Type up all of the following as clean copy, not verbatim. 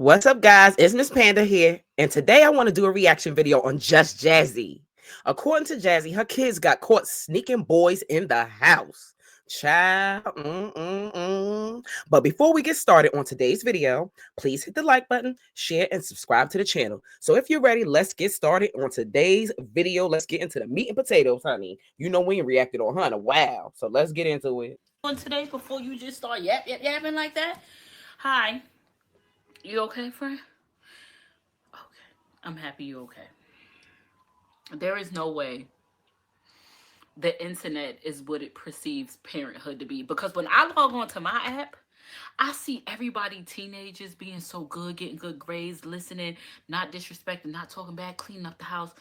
What's up, guys? It's Miss Panda here, and today I want to do a reaction video on Just Jazzy. According to Jazzy, her kids got caught sneaking boys in the house. Child, But before we get started on today's video, please hit the like button, share, and subscribe to the channel. So if you're ready, let's get started on today's video. Let's get into the meat and potatoes, honey. You know we ain't reacted on her in a while, so let's get into it. On today, before you just start yapping like that. Hi, you okay, friend? Okay, I'm happy you okay. There is no way the internet is what it perceives parenthood to be, because when I log on to my app, I see everybody, teenagers, being so good, getting good grades, listening, not disrespecting, not talking bad, cleaning up the house.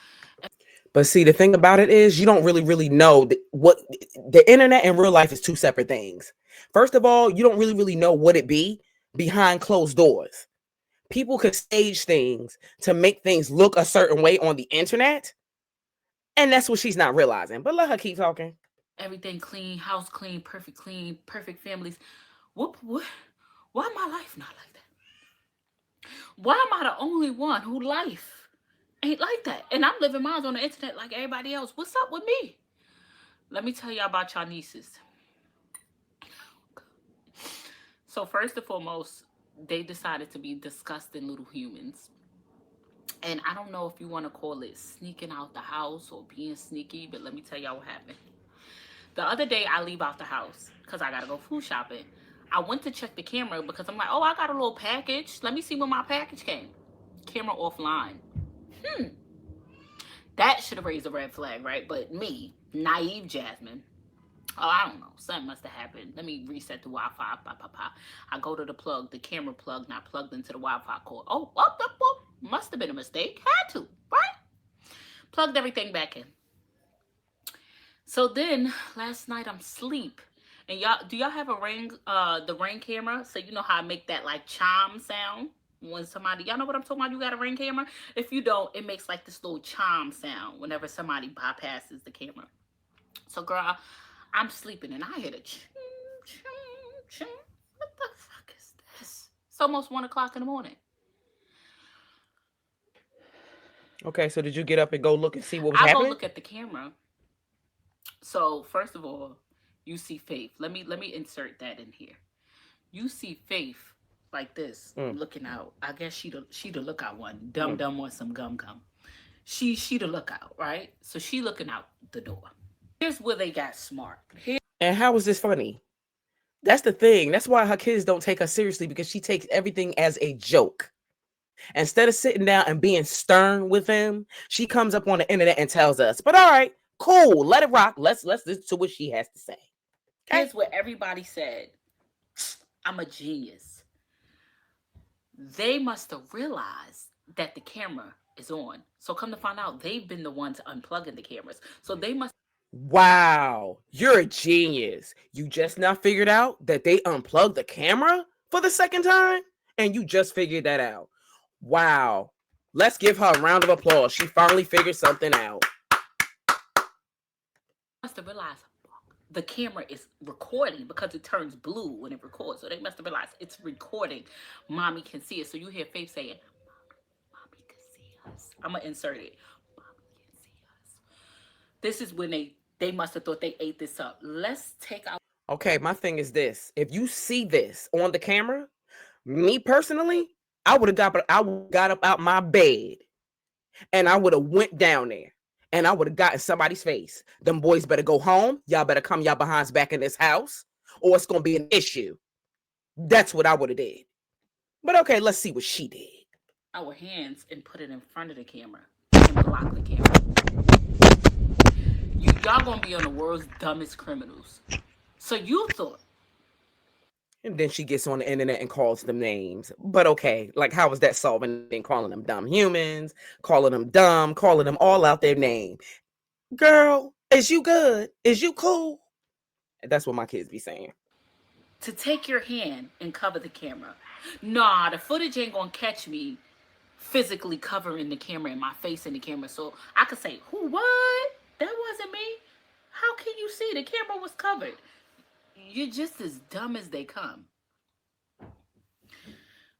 But see, the thing about it is, you don't really know what the internet and real life is two separate things. First of all, you don't really know what it be behind closed doors. People could stage things to make things look a certain way on the internet, and that's what she's not realizing. But let her keep talking. Everything clean, perfect families. What? Why my life not like that? Why am I the only one who life ain't like that? And I'm living mine on the internet like everybody else. What's up with me? Let me tell y'all about y'all nieces. So first and foremost, they decided to be disgusting little humans. And I don't know if you want to call it sneaking out the house or being sneaky, but let me tell y'all what happened. The other day, I leave out the house because I got to go food shopping. I went to check the camera because I'm like, oh, I got a little package. Let me see when my package came. Camera offline. That should have raised a red flag, right? But me, naive Jasmine, oh, I don't know. Something must have happened. Let me reset the Wi-Fi. I go to the plug, the camera plug, not plugged into the Wi-Fi cord. Oh, must have been a mistake. Had to, right? Plugged everything back in. So then last night I'm asleep. And do y'all have a the Ring camera? So you know how I make that like chime sound when somebody, y'all know what I'm talking about? You got a Ring camera? If you don't, it makes like this little chime sound whenever somebody bypasses the camera. So girl, I'm sleeping and I hear a ching, ching, ching. What the fuck is this? It's almost 1 o'clock in the morning. Okay, so did you get up and go look and see what was I go happening? look at the camera. So first of all, you see Faith. Let me insert that in here. You see Faith like this, looking out. I guess she the lookout one. Dum wants some gum. She the lookout, right? So she looking out the door. Here's where they got smart. And how is this funny? That's the thing. That's why her kids don't take her seriously, because she takes everything as a joke. Instead of sitting down and being stern with him, she comes up on the internet and tells us, but all right, cool, let it rock. Let's listen to what she has to say. Okay? Here's what everybody said. I'm a genius. They must have realized that the camera is on. So come to find out, they've been the ones unplugging the cameras. So they must. Wow, you're a genius. You just now figured out that they unplugged the camera for the second time? And you just figured that out. Wow. Let's give her a round of applause. She finally figured something out. Must have realized the camera is recording because it turns blue when it records. So they must have realized it's recording. Mommy can see it. So you hear Faith saying, Mommy can see us. I'm going to insert it. Mommy can see us. This is when they must have thought they ate this up. Let's take out. Okay, my thing is this. If you see this on the camera, me personally, I would have got up out my bed and I would have went down there and I would have gotten somebody's face. Them boys better go home. Y'all better come y'all behinds back in this house, or it's gonna be an issue. That's what I would have did. But okay, let's see what she did. Our hands and put it in front of the camera and block the camera. Y'all gonna be on the world's dumbest criminals. So you thought. And then she gets on the internet and calls them names. But okay, like how is that solving? Calling them dumb humans, calling them dumb, calling them all out their name. Girl, is you good? Is you cool? That's what my kids be saying. To take your hand and cover the camera. Nah, the footage ain't gonna catch me physically covering the camera and my face in the camera. So I could say, who, what? That wasn't me. How can you see? The camera was covered. You're just as dumb as they come.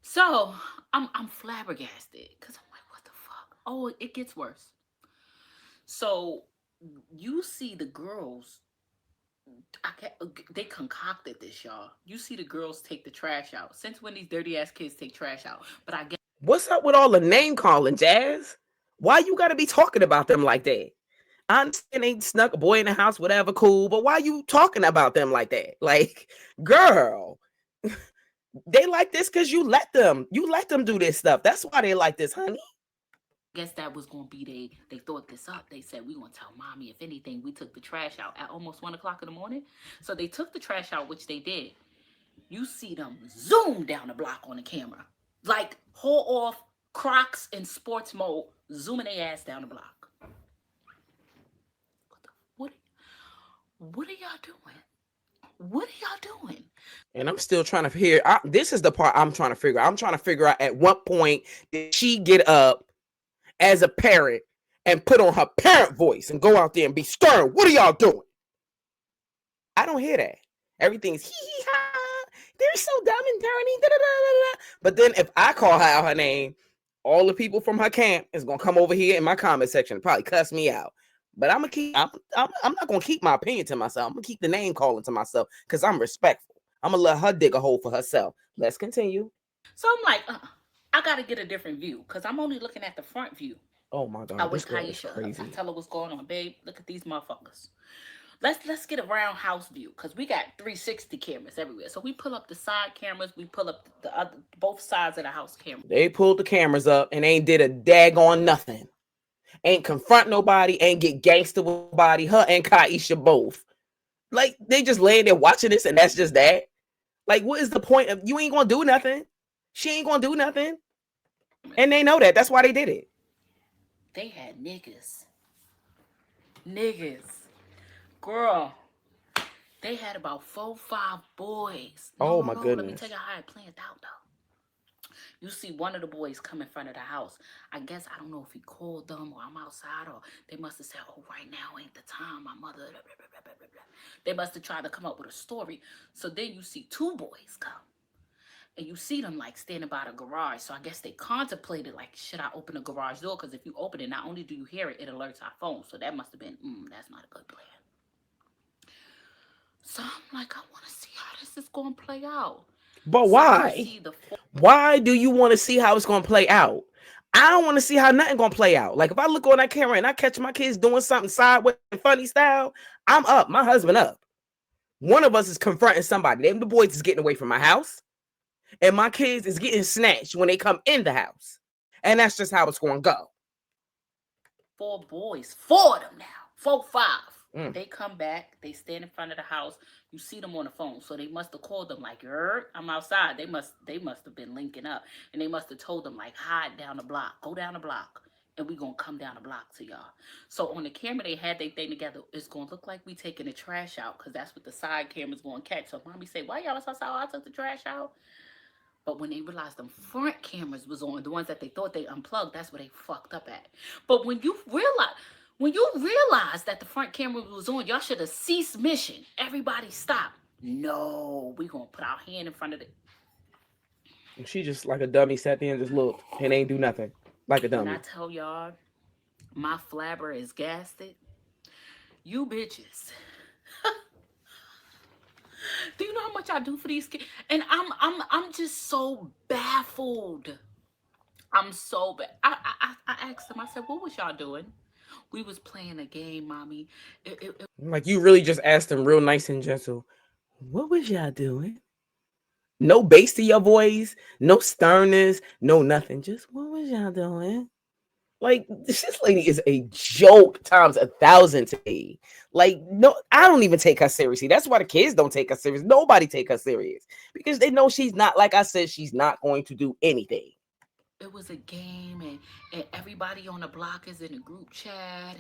So I'm flabbergasted because I'm like, what the fuck? Oh, it gets worse. So you see the girls. They concocted this, y'all. You see the girls take the trash out. Since when these dirty ass kids take trash out? But I guess What's up with all the name calling, Jazz? Why you gotta be talking about them like that? I understand they snuck a boy in the house, whatever, cool, but why you talking about them like that? Like, girl, they like this because you let them. You let them do this stuff. That's why they like this, honey. guess that was gonna be they thought this up. They said we gonna tell mommy if anything we took the trash out at almost 1 o'clock in the morning. So they took the trash out, which they did. You see them zoom down the block on the camera, like haul off Crocs in sports mode, zooming their ass down the block. What? What are y'all doing? What are y'all doing? And I'm still trying to hear. This is the part I'm trying to figure out. I'm trying to figure out at what point did she get up as a parent and put on her parent voice and go out there and be stern. What are y'all doing? I don't hear that. Everything's hee hee ha. They're so dumb and dirty. Da, da, da, da, da. But then if I call her out her name, all the people from her camp is gonna come over here in my comment section and probably cuss me out. But I'm gonna keep. I'm not gonna keep my opinion to myself. I'm gonna keep the name calling to myself because I'm respectful. I'm gonna let her dig a hole for herself. Let's continue. So I'm like, I gotta get a different view because I'm only looking at the front view. Oh my I god, this wake girl is Kaisha up. I crazy. tell her what's going on, babe. Look at these motherfuckers. Let's get a round house view because we got 360 cameras everywhere. So we pull up the side cameras, we pull up the other both sides of the house camera. They pulled the cameras up and ain't did a daggone nothing. Ain't confront nobody, ain't get gangster with nobody. Her and Kaisha both. Like they just laying there watching this, and that's just that. Like, what is the point of you ain't gonna do nothing? She ain't gonna do nothing. And they know that. That's why they did it. They had niggas. Niggas. Girl. They had about 4, 5 boys. No, Oh no, my no. Let me tell goodness. you how it planned out though. You see one of the boys come in front of the house. I guess I don't know if he called them or I'm outside or they must have said, "Oh, right now ain't the time. My mother." Blah, blah, blah, blah, blah, blah. They must have tried to come up with a story. So then you see 2 boys come. And you see them like standing by the garage. So I guess they contemplated like, should I open the garage door? Because if you open it, not only do you hear it, it alerts our phone. So that must have been, that's not a good plan. So I'm like, I want to see how this is going to play out. But So you why? see the Why do you want to see how it's gonna play out? I don't want to see how nothing gonna play out. Like if I look on that camera and I catch my kids doing something sideways funny style, I'm up. My husband up. One of us is confronting somebody. Them the boys is getting away from my house, and my kids is getting snatched when they come in the house. And that's just how it's gonna go. 4 boys, 4 of them now, 4, 5. Mm. They come back, they stand in front of the house. You see them on the phone, so they must have called them like, I'm outside. They must have been linking up, and they must have told them like, hide down the block, go down the block, and we gonna come down the block to y'all. So on the camera, they had their thing together. It's gonna look like we taking the trash out, cause that's what the side camera's gonna catch. So mommy say, why y'all was outside? I took the trash out. But when they realized them front cameras was on, the ones that they thought they unplugged, that's where they fucked up at. But when you realize that the front camera was on, y'all should have ceased mission. Everybody stop. No, we gonna put our hand in front of it. She just like a dummy sat there and just looked and ain't do nothing. Like a When I dummy. tell y'all my flabber is gasted, you bitches. Do you know how much I do for these kids? And I'm just so baffled. I'm so bad. I asked them. I said, "What was y'all doing?" We was playing a game, mommy. Like you really just asked them real nice and gentle. What was y'all doing? No bass to your voice, no sternness, no nothing. Just what was y'all doing? Like this lady is a joke times 1,000 to me. Like no, I don't even take her seriously. That's why the kids don't take her serious. Nobody take her serious because they know she's not. Like I said, she's not going to do anything. it was a game, and everybody on the block is in a group chat,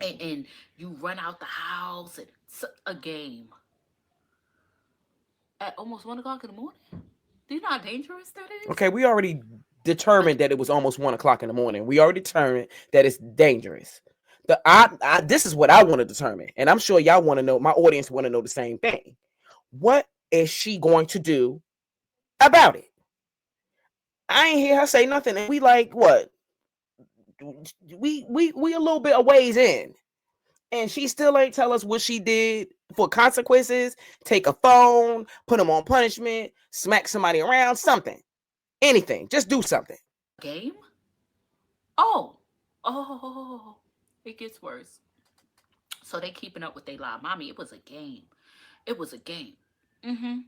and you run out the house, and it's a game at almost 1 o'clock in the morning. Do you know how dangerous that is? Okay, we already Like determined that it was almost 1 o'clock in the morning. We already determined that it's dangerous. This is what I want to determine, and I'm sure y'all want to know. My audience want to know the same thing. What is she going to do about it? I ain't hear her say nothing, and we like what? We a little bit a ways in, and she still ain't tell us what she did for consequences. Take a phone, put them on punishment, smack somebody around, something, anything. Just do something. Game? Oh, oh, it gets worse. So they keeping up with they lie, mommy. It was a game. It was a game. Mm-hmm.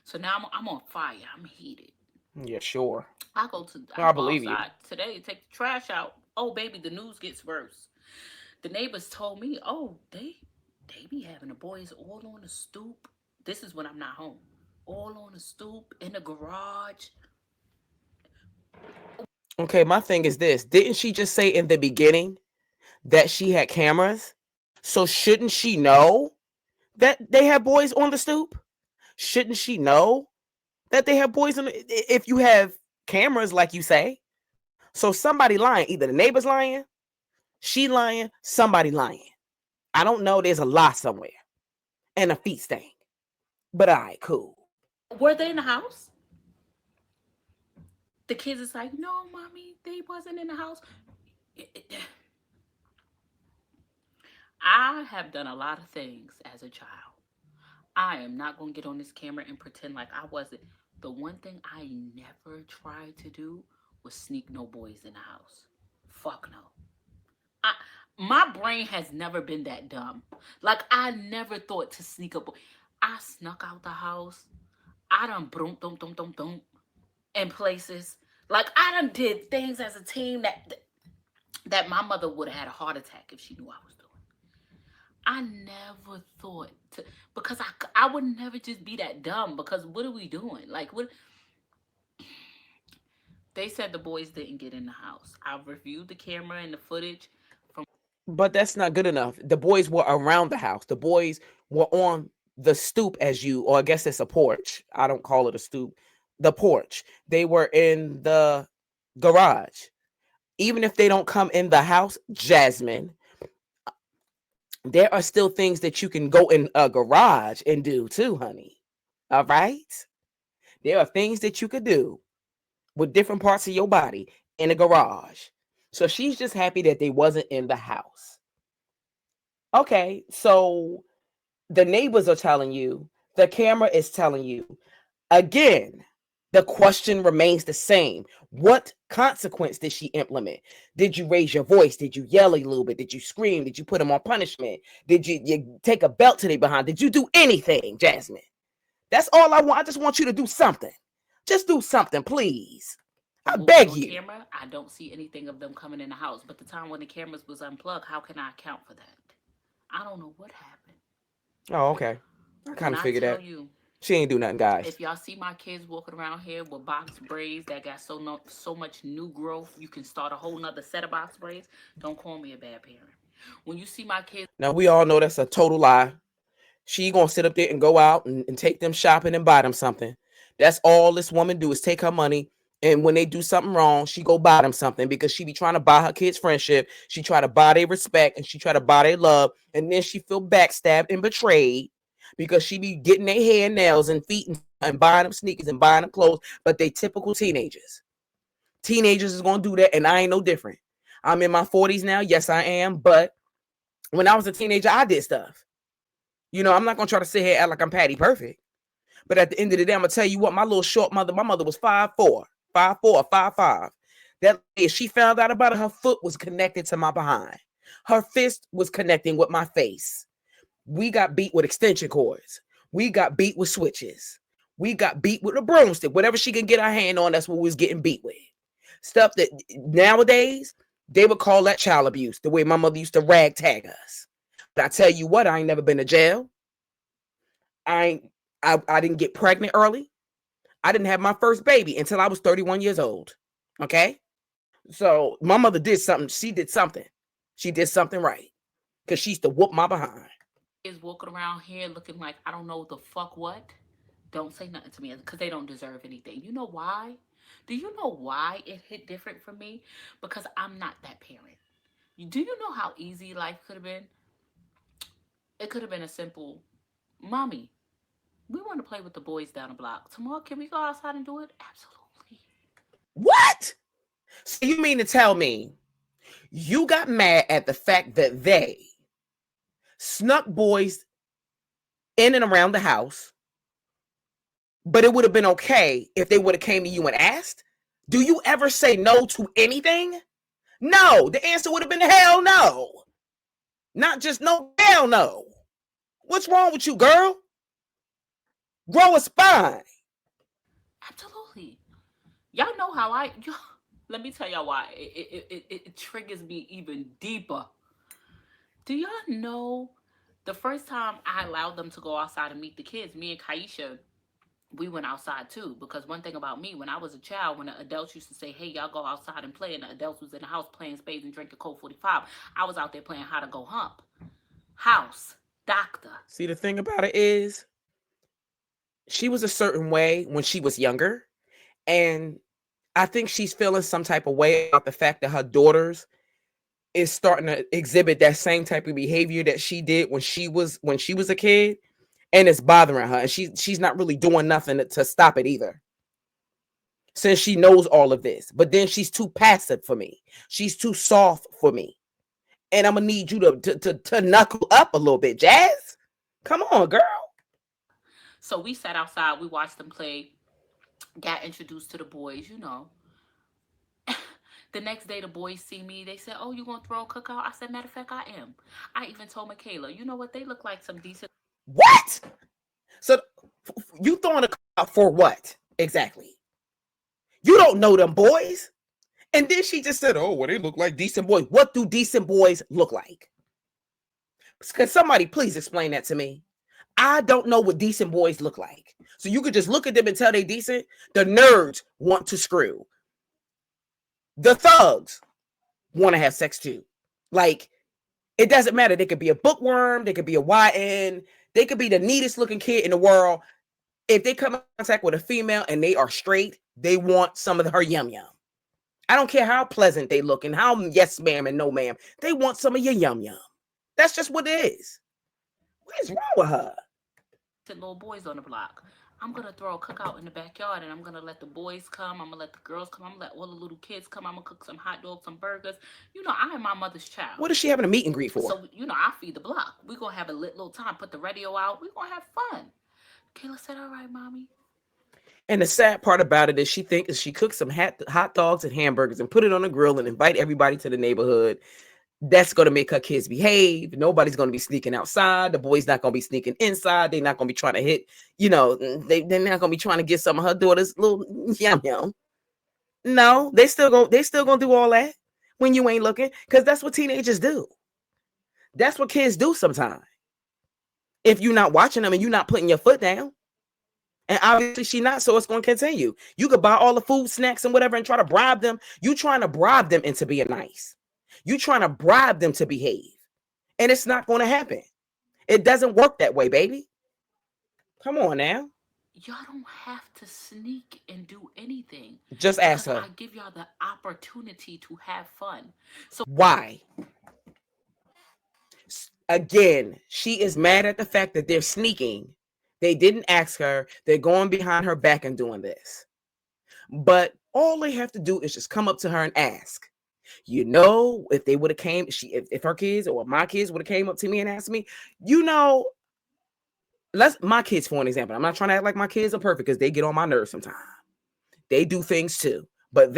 So now I'm on fire. I'm heated. Yeah, sure. I I go believe you. outside today to take the trash out. Oh baby, the news gets worse. The neighbors told me, oh, they be having the boys all on the stoop. This is when I'm not home. All on the stoop, in the garage. Okay, my thing is this. Didn't she just say in the beginning that she had cameras? So shouldn't she know that they have boys on the stoop? Shouldn't she know that they have boys if you have cameras like you say? So somebody lying, either the neighbor's lying, she lying, somebody lying. I don't know, there's a lie somewhere and a feet stain. But all right, cool. Were they in the house? The kids is like, no, mommy, they wasn't in the house. I have done a lot of things as a child. I am not going to get on this camera and pretend like I wasn't. The one thing I never tried to do was sneak no boys in the house. Fuck no. I, my brain has never been that dumb. Like, I never thought to sneak up. I snuck out the house. I done boom, boom, boom, boom, boom in places. Like, I done did things as a teen that my mother would have had a heart attack if she knew I was doing. I never thought to, because I would never just be that dumb, because what are we doing? Like, what? They said the boys didn't get in the house. I reviewed the camera and the footage from. But that's not good enough. The boys were around the house. The boys were on the stoop, as you, or I guess it's a porch. I don't call it a stoop. The porch. They were in the garage. Even if they don't come in the house, Jasmine, there are still things that you can go in a garage and do too, honey. All right? There are things that you could do with different parts of your body in a garage. So she's just happy that they wasn't in the house. Okay, so the neighbors are telling you, the camera is telling you. Again, the question remains the same. What consequence did she implement? Did you raise your voice? Did you yell a little bit? Did you scream? Did you put them on punishment? Did you take a belt to their behind? Did you do anything, Jasmine? That's all I want. I just want you to do something. Just do something, please. I What was beg on you. camera, I don't see anything of them coming in the house. But the time when the cameras was unplugged, how can I account for that? I don't know what happened. Oh, okay. I kind When of I figured tell that. you, She ain't do nothing, guys. if y'all see my kids walking around here with box braids that got so much new growth, you can start a whole nother set of box braids. Don't call me a bad parent. When you see my kids, Now, we all know that's a total lie. She gonna sit up there and go out and take them shopping and buy them something. That's all this woman do is take her money. And when they do something wrong, she go buy them something because she be trying to buy her kids friendship. She try to buy their respect and she try to buy their love. And then she feel backstabbed and betrayed because she be getting their hair and nails and feet and buying them sneakers and buying them clothes. But they typical teenagers. Teenagers is gonna do that, and I ain't no different. I'm in my 40s now. Yes, I am. But when I was a teenager, I did stuff. I'm not gonna try to sit here and act like I'm Patty Perfect. But at the end of the day, I'm gonna tell you what, my little short mother, my mother was 5'4", 5'4", 5'5". That if she found out about it, her foot was connected to my behind. Her fist was connecting with my face. We got beat with extension cords. We got beat with switches. We got beat with a broomstick. Whatever she can get her hand on, that's what we was getting beat with. Stuff that nowadays, they would call that child abuse, the way my mother used to ragtag us. But I tell you what, I ain't never been to jail. I ain't I didn't get pregnant early. I didn't have my first baby until I was 31 years old. Okay? So my mother did something. She did something. She did something right. Because she used to whoop my behind. is walking around here looking like I don't know the fuck what, don't say nothing to me because they don't deserve anything. You know why? Do you know why it hit different for me? Because I'm not that parent. Do you know how easy life could have been? It could have been a simple, mommy, we want to play with the boys down the block. Tomorrow, can we go outside and do it? Absolutely. What? So you mean to tell me you got mad at the fact that they snuck boys in and around the house, but it would have been okay if they would have came to you and asked? Do you ever say no to anything? No. The answer would have been hell no. Not just no, hell no. What's wrong with you, girl? Grow a spine. Absolutely. Y'all know how let me tell y'all why it triggers me even deeper. Do y'all know the first time I allowed them to go outside and meet the kids, me and Kaisha, we went outside too. Because one thing about me, when I was a child, when the adults used to say, hey, y'all go outside and play, and the adults was in the house playing spades and drinking Colt 45, I was out there playing how to go hump. House, doctor. See, the thing about it is, she was a certain way when she was younger. And I think she's feeling some type of way about the fact that her daughters is starting to exhibit that same type of behavior that she did when she was a kid, and it's bothering her, and she's not really doing nothing to stop it either, since she knows all of this. But then she's too passive for me. She's too soft for me. And I'm gonna need you to knuckle up a little bit, Jazz. Come on, girl. So we sat outside, we watched them play, got introduced to the boys, you know. The next day, the boys see me. They said, oh, you going to throw a cookout? I said, matter of fact, I am. I even told Michaela, you know what? They look like some decent. What? So you throwing a cookout for what exactly? You don't know them boys. And then she just said, oh, well, they look like decent boys. What do decent boys look like? Can somebody please explain that to me? I don't know what decent boys look like. So you could just look at them and tell they decent. The nerds want to screw. The thugs want to have sex too. Like, it doesn't matter. They could be a bookworm. They could be a YN. They could be the neatest looking kid in the world. If they come in contact with a female and they are straight, they want some of her yum yum. I don't care how pleasant they look and how yes ma'am and no ma'am. They want some of your yum yum. That's just what it is. What is wrong with her? little boys on the block. I'm gonna throw a cookout in the backyard, and I'm gonna let the boys come. I'm gonna let the girls come. I'm gonna let all the little kids come. I'm gonna cook some hot dogs, some burgers. You know, I am my mother's child. What is she having a meet and greet for? So you know, I feed the block. We gonna have a lit little time. Put the radio out. We gonna have fun. Kayla said, "All right, mommy." And the sad part about it is she thinks she cooks some hot dogs and hamburgers and put it on the grill and invite everybody to the neighborhood. That's going to make her kids behave. Nobody's going to be sneaking outside. The boys not going to be sneaking inside. They're not going to be trying to hit, they're not going to be trying to get some of her daughter's little yum yum. No, they still going to do all that when you ain't looking, because that's what teenagers do. That's what kids do sometimes. If you're not watching them and you're not putting your foot down. And obviously she's not, so it's going to continue. You could buy all the food, snacks, and whatever and try to bribe them. You trying to bribe them into being nice. You trying to bribe them to behave. And it's not going to happen. It doesn't work that way, baby. Come on now. Y'all don't have to sneak and do anything. Just ask her. I give y'all the opportunity to have fun. So why? Again, she is mad at the fact that they're sneaking. They didn't ask her. They're going behind her back and doing this. But all they have to do is just come up to her and ask. If they would have came, if her kids or my kids would have came up to me and asked me, my kids, for an example. I'm not trying to act like my kids are perfect because they get on my nerves sometimes. They do things too. But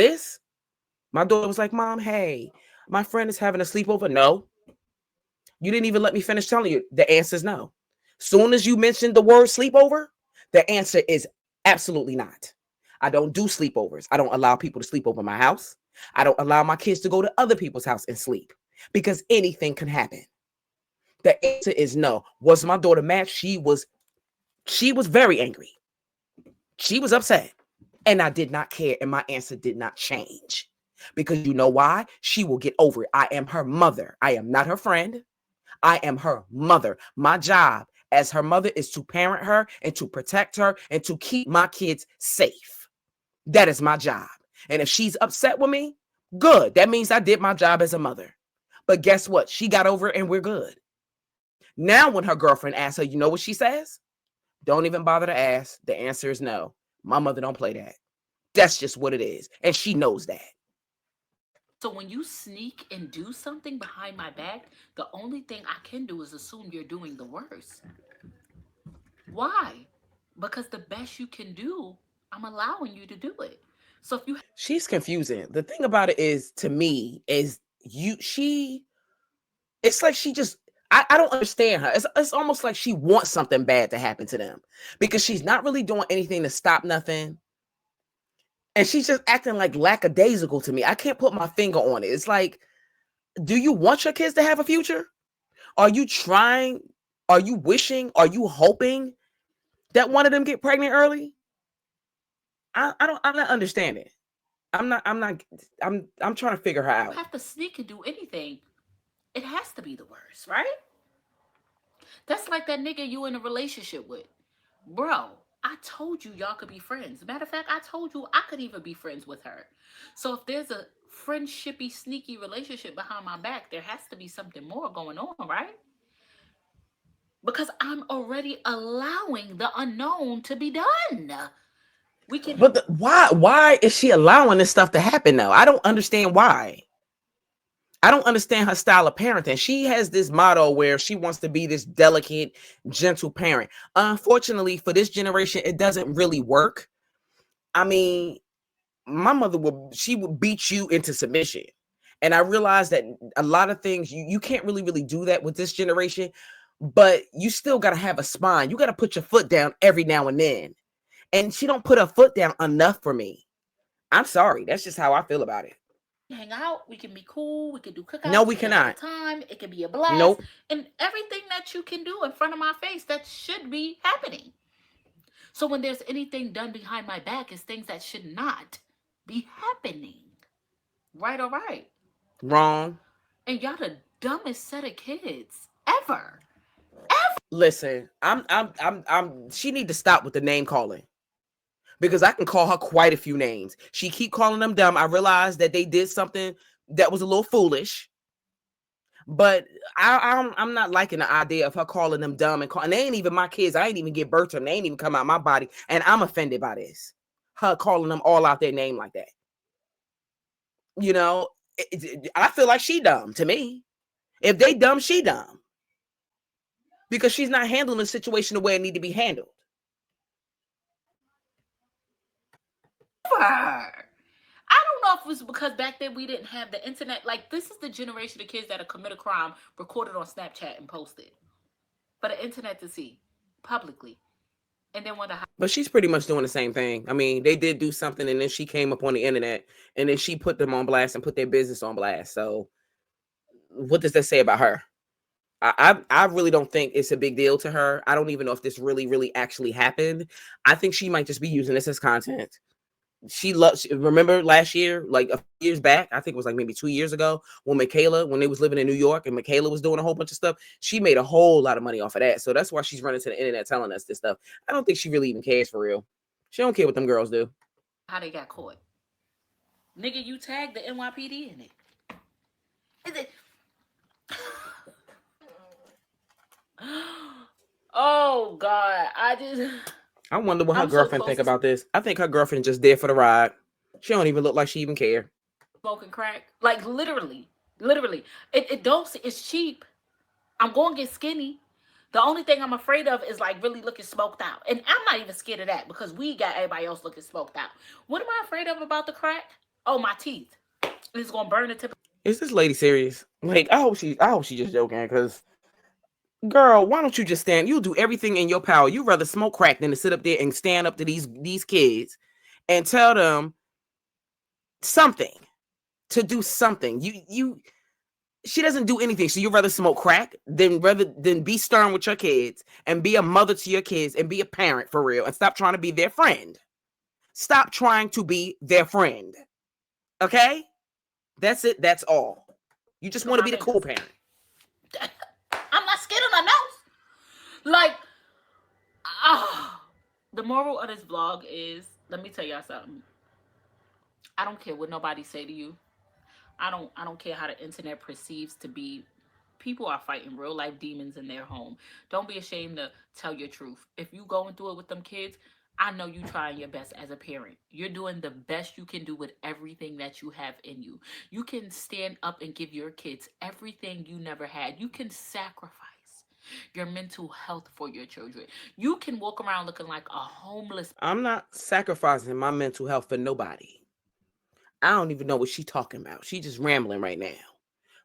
my daughter was like, Mom, hey, my friend is having a sleepover. No. You didn't even let me finish telling you. The answer is no. Soon as you mentioned the word sleepover, the answer is absolutely not. I don't do sleepovers. I don't allow people to sleep over my house. I don't allow my kids to go to other people's house and sleep because anything can happen. The answer is no. Was my daughter mad? She was very angry. She was upset. And I did not care. And my answer did not change. Because you know why? She will get over it. I am her mother. I am not her friend. I am her mother. My job as her mother is to parent her and to protect her and to keep my kids safe. That is my job. And if she's upset with me, good. That means I did my job as a mother. But guess what? She got over it and we're good. Now when her girlfriend asks her, you know what she says? Don't even bother to ask. The answer is no. My mother don't play that. That's just what it is. And she knows that. So when you sneak and do something behind my back, the only thing I can do is assume you're doing the worst. Why? Because the best you can do, I'm allowing you to do it. So if you She's confusing. The thing about it is, to me, is she it's like she just I don't understand her. It's almost like she wants something bad to happen to them because she's not really doing anything to stop nothing. And she's just acting like lackadaisical to me. I can't put my finger on it. It's like, do you want your kids to have a future? Are you trying? Are you wishing? Are you hoping that one of them get pregnant early? I'm not understanding. I'm trying to figure her out. have to sneak and do anything, it has to be the worst, right? That's like that nigga you in a relationship with. Bro, I told you y'all could be friends. Matter of fact, I told you I could even be friends with her. So if there's a friendshipy, sneaky relationship behind my back, there has to be something more going on, right? Because I'm already allowing the unknown to be done. We can But why is she allowing this stuff to happen now? I don't understand why. I don't understand her style of parenting. She has this motto where she wants to be this delicate, gentle parent. Unfortunately, for this generation, it doesn't really work. I mean, my mother would beat you into submission. And I realized that a lot of things you can't really do that with this generation, but you still got to have a spine. You got to put your foot down every now and then. And she don't put her foot down enough for me. I'm sorry. That's just how I feel about it. hang out, we can be cool, we can do No, cookouts, we we can have a cannot. time, it can be a blast, Nope. and everything that you can do in front of my face that should be happening. So when there's anything done behind my back, it's things that should not be happening. Right or right? Wrong. And y'all the dumbest set of kids ever. Listen, she need to stop with the name calling because I can call her quite a few names. She keep calling them dumb. I realized that they did something that was a little foolish, but I'm not liking the idea of her calling them dumb and they ain't even my kids. I ain't even give birth to them. They ain't even come out my body, and I'm offended by this. Her calling them all out their name like that. You know, I feel like she dumb to me. If they dumb, she dumb because she's not handling the situation the way it need to be handled. For her. I don't know if it was because back then we didn't have the internet. Like, this is the generation of kids that commit a crime, recorded on Snapchat, and posted for the internet to see publicly. And then wonder how. But she's pretty much doing the same thing. I mean, they did do something, and then she came up on the internet, and then she put them on blast and put their business on blast. So, what does that say about her? I really don't think it's a big deal to her. I don't even know if this really actually happened. I think she might just be using this as content. She loves. Remember last year, like a few years back, I think it was like maybe 2 years ago, when they was living in New York and Michaela was doing a whole bunch of stuff. She made a whole lot of money off of that. So that's why she's running to the internet telling us this stuff. I don't think she really even cares for real. She don't care what them girls do. How they got caught. Nigga, you tagged the NYPD in it. Is it? Oh God, I just. I wonder what her I'm so girlfriend close think to about this. I think her girlfriend just there for the ride. She don't even look like she even care. smoking crack. Like literally, literally. It don't. It's cheap. I'm going to get skinny. The only thing I'm afraid of is like really looking smoked out, and I'm not even scared of that because we got everybody else looking smoked out. What am I afraid of about the crack? Oh, my teeth. It's gonna burn the tip. Is this lady serious? Like, I hope she just joking. Cause girl, why don't you just stand? You'll do everything in your power. You rather smoke crack than to sit up there and stand up to these kids and tell them something to do something. She doesn't do anything. So you rather smoke crack than be stern with your kids and be a mother to your kids and be a parent for real and stop trying to be their friend. Stop trying to be their friend. Okay? That's it. That's all. You just On want to my be the cool fingers. parent. I'm not scared of my nose. Like, ah. The moral of this vlog is, let me tell y'all something. I don't care what nobody say to you. I don't care how the internet perceives to be. People are fighting real life demons in their home. Don't be ashamed to tell your truth. If you going through it with them kids, I know you trying your best as a parent. You're doing the best you can do with everything that you have in you. You can stand up and give your kids everything you never had. You can sacrifice your mental health for your children. You can walk around looking like a homeless I'm not sacrificing my mental health for nobody. I don't even know what she's talking about. She just rambling right now.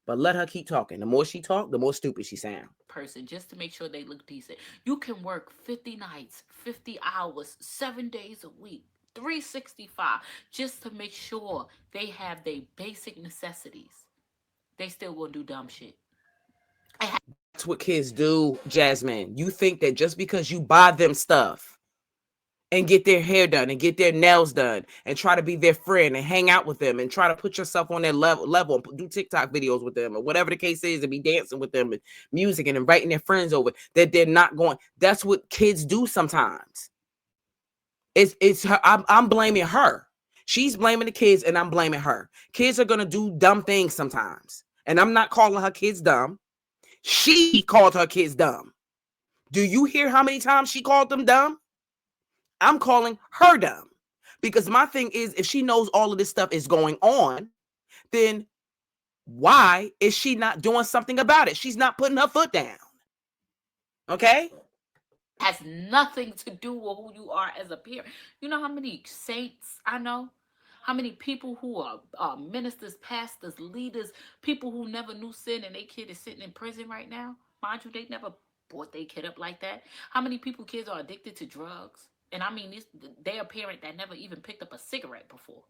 But let her keep talking. The more she talk, the more stupid she sound. person just to make sure they look decent. You can work 50 nights, 50 hours, 7 days a week, 365, just to make sure they have their basic necessities. They still gonna do dumb shit. That's what kids do, Jasmine. You think that just because you buy them stuff and get their hair done and get their nails done and try to be their friend and hang out with them and try to put yourself on their level and do TikTok videos with them or whatever the case is and be dancing with them and music and inviting their friends over, that they're not going. That's what kids do sometimes. It's her. I'm blaming her. She's blaming the kids and I'm blaming her. Kids are gonna do dumb things sometimes. And I'm not calling her kids dumb. She called her kids dumb. Do you hear how many times she called them dumb? I'm calling her dumb. Because my thing is, if she knows all of this stuff is going on, then why is she not doing something about it? She's not putting her foot down. Okay? Has nothing to do with who you are as a parent. You know how many saints I know? How many people who are ministers, pastors, leaders, people who never knew sin and their kid is sitting in prison right now? Mind you, they never brought their kid up like that. How many people kids are addicted to drugs? And I mean, they're a parent that never even picked up a cigarette before.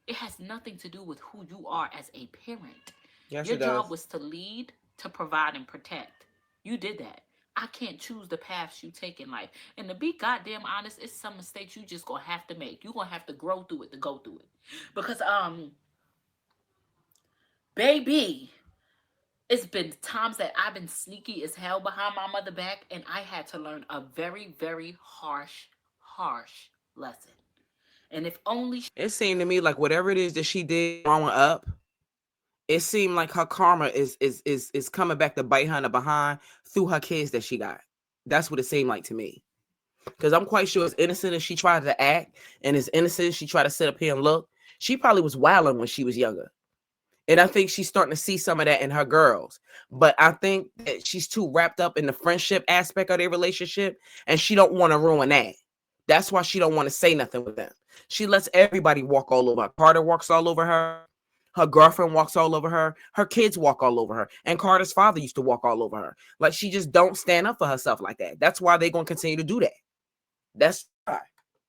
It has nothing to do with who you are as a parent. Yes, Your it job does. was to lead, to provide, and protect. You did that. I can't choose the paths you take in life. And to be goddamn honest, it's some mistakes you just gonna have to make. You're gonna have to grow through it to go through it. Because baby, it's been times that I've been sneaky as hell behind my mother back, and I had to learn a very, very harsh lesson. And if only It seemed to me like whatever it is that she did growing up, it seemed like her karma is coming back to bite her in the behind through her kids that she got. That's what it seemed like to me. Because I'm quite sure as innocent as she tried to act and as innocent as she tried to sit up here and look, she probably was wilding when she was younger. And I think she's starting to see some of that in her girls. But I think that she's too wrapped up in the friendship aspect of their relationship, and she don't want to ruin that. That's why she don't want to say nothing with them. She lets everybody walk all over her. Carter walks all over her. Her girlfriend walks all over her. Her kids walk all over her. And Carter's father used to walk all over her. Like she just don't stand up for herself like that. That's why they're going to continue to do that. That's why.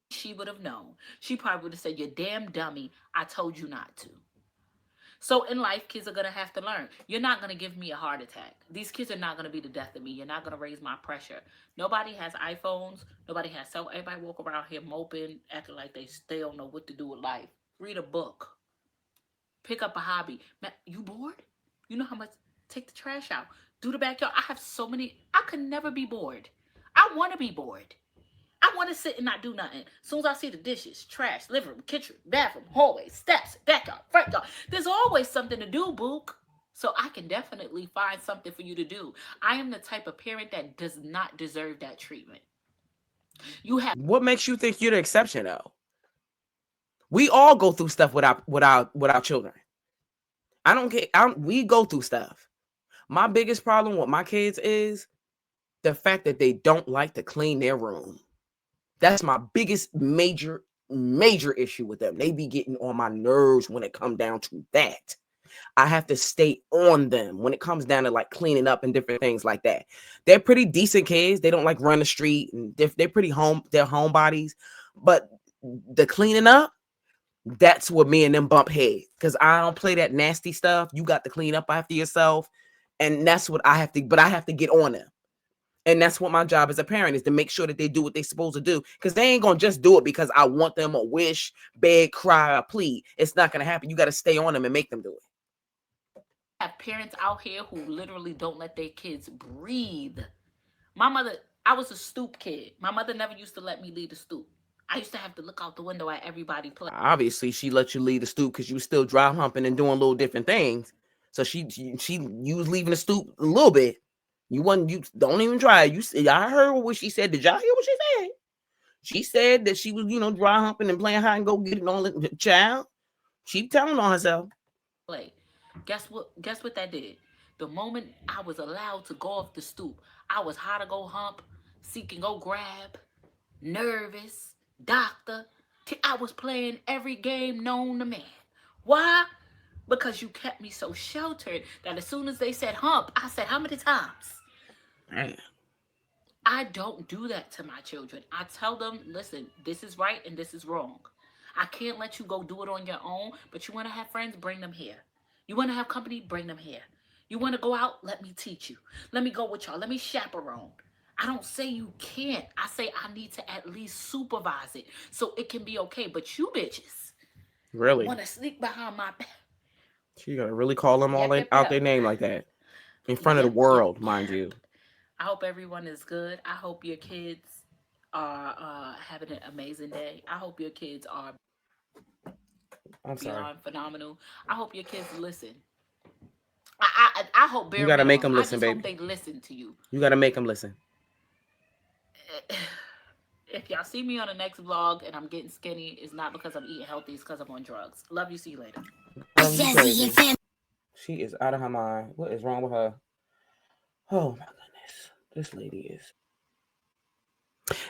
she would have known, she probably would have said, "You damn dummy, I told you not to." So in life, kids are gonna have to learn. You're not gonna give me a heart attack. These kids are not gonna be the death of me. You're not gonna raise my pressure. Nobody has iPhones. Nobody has cell. Everybody walk around here moping, acting like they don't know what to do with life. Read a book. Pick up a hobby. Man, you bored? You know how much? Take the trash out. Do the backyard. I have so many. I could never be bored. I want to be bored. I want to sit and not do nothing. As soon as I see the dishes, trash, living room, kitchen, bathroom, hallway, steps, backyard, front yard, there's always something to do, Book. So I can definitely find something for you to do. I am the type of parent that does not deserve that treatment. You have What makes you think you're the exception though? We all go through stuff with our children. I don't care. We go through stuff. My biggest problem with my kids is the fact that they don't like to clean their room. That's my biggest major issue with them. They be getting on my nerves when it comes down to that. I have to stay on them when it comes down to like cleaning up and different things like that. They're pretty decent kids. They don't like run the street and they're pretty they're homebodies. But the cleaning up, that's what me and them bump heads because I don't play that nasty stuff. You got to clean up after yourself. And that's what I have to, but I have to get on them. And that's what my job as a parent is to make sure that they do what they're supposed to do. Because they ain't going to just do it because I want them or wish, beg, cry, or plead. It's not going to happen. You got to stay on them and make them do it. parents out here who literally don't let their kids breathe. My mother, I was a stoop kid. My mother never used to let me leave the stoop. I used to have to look out the window at everybody play. Obviously, she let you leave the stoop because you were still dry humping and doing little different things. So you was leaving the stoop a little bit. You don't even try. I heard what she said. Did y'all hear what she said? She said that she was, dry humping and playing hide and go get it on the child. She telling on herself. Play. Guess what that did? The moment I was allowed to go off the stoop, I was hot to go hump, seek and go grab, nervous, doctor. I was playing every game known to man. Why? Because you kept me so sheltered that as soon as they said hump, I said, how many times? Man. I don't do that to my children. I tell them, listen, this is right and this is wrong. I can't let you go do it on your own, but you want to have friends, bring them here. You want to have company, bring them here. You want to go out, let me teach you. Let me go with y'all. Let me chaperone. I don't say you can't. I say I need to at least supervise it so it can be okay. But you bitches Really? want to sneak behind my back. She gotta really call them all Yep, yep, out their yep. name like that. In front of the Yep, yep. world, mind you. I hope everyone is good. I hope your kids are having an amazing day. I hope your kids are I'm sorry. beyond phenomenal. I hope your kids listen. I hope You bare gotta make minimum. them I listen, just hope baby. they listen to you. You gotta make them listen. If y'all see me on the next vlog and I'm getting skinny, it's not because I'm eating healthy. It's because I'm on drugs. Love you. See you later. Girl, you crazy. She is out of her mind. What is wrong with her? Oh my goodness. This lady is.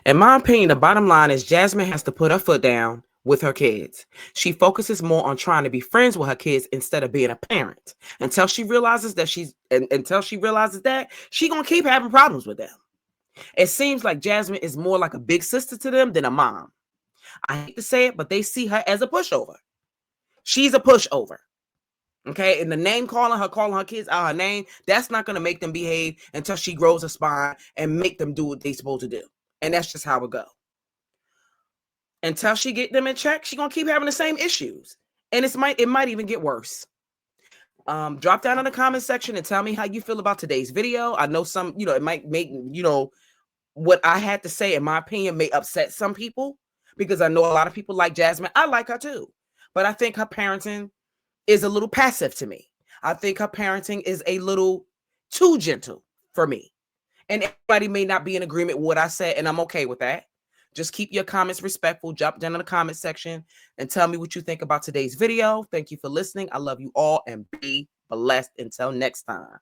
In my opinion, the bottom line is Jasmine has to put her foot down with her kids. She focuses more on trying to be friends with her kids instead of being a parent. Until she realizes that she gonna keep having problems with them. It seems like Jasmine is more like a big sister to them than a mom. I hate to say it, but they see her as a pushover. She's a pushover. Okay, and the name calling her kids out her name, that's not gonna make them behave until she grows a spine and make them do what they supposed to do. And that's just how it go. Until she get them in check, she gonna keep having the same issues. And it might even get worse. Drop down in the comment section and tell me how you feel about today's video. I know some, it might make, what I had to say, in my opinion, may upset some people because I know a lot of people like Jasmine. I like her too. But I think her parenting is a little passive to me. I think her parenting is a little too gentle for me. And everybody may not be in agreement with what I said, and I'm okay with that. Just keep your comments respectful. Drop down in the comment section and tell me what you think about today's video. Thank you for listening. I love you all and be blessed. Until next time.